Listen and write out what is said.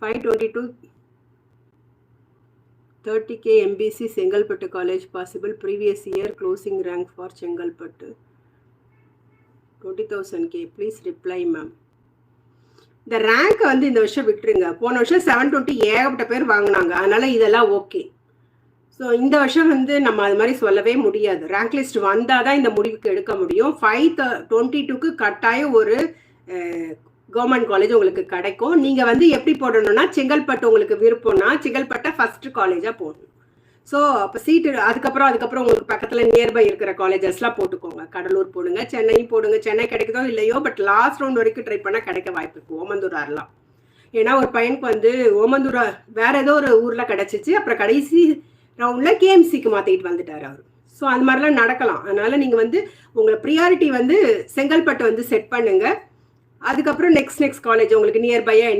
522 30K MBC Chengalpattu College possible. Previous year closing rank for Chengalpattu 20,000K. Please reply, ma'am. இந்த rank வந்து இந்த வருஷம் விட்டுருங்க. போன வருஷம் 720 ஏகப்பட்ட பேர் வாங்கினாங்க. அதனால இதெல்லாம் ஓகே. ஸோ இந்த வருஷம் வந்து நம்ம அது மாதிரி சொல்லவே முடியாது. ரேங்க் லிஸ்ட் வந்தால் தான் இந்த முடிவுக்கு எடுக்க முடியும். 522க்கு கட்டாயம் ஒரு கவர்மெண்ட் காலேஜ் உங்களுக்கு கிடைக்கும். நீங்கள் வந்து எப்படி போடணும்னா, செங்கல்பட்டு உங்களுக்கு விருப்பம்னா செங்கல்பட்டை ஃபர்ஸ்ட் காலேஜாக போடணும். ஸோ அப்போ சீட்டு அதுக்கப்புறம் உங்களுக்கு பக்கத்தில் நியர்பை இருக்கிற காலேஜஸ்லாம் போட்டுக்கோங்க. கடலூர் போடுங்க, சென்னை போடுங்க. சென்னை கிடைக்குதோ இல்லையோ, பட் லாஸ்ட் ரவுண்ட் வரைக்கும் ட்ரை பண்ணால் கிடைக்க வாய்ப்பு இருக்குது. ஓமந்தூராரெலாம். ஏன்னா ஒரு பையனுக்கு வந்து ஓமந்தூரா வேற ஏதோ ஒரு ஊரில் கிடச்சிச்சு. அப்புறம் கடைசி ரவுண்டில் கேஎம்சிக்கு மாற்றிக்கிட்டு வந்துட்டார் அவர். ஸோ அது மாதிரிலாம் நடக்கலாம். அதனால் நீங்கள் வந்து உங்களை ப்ரியாரிட்டி வந்து செங்கல்பட்டு வந்து செட் பண்ணுங்கள். அதுக்கப்புறம் நெக்ஸ்ட் காலேஜ் உங்களுக்கு நியர்பையாக என்ன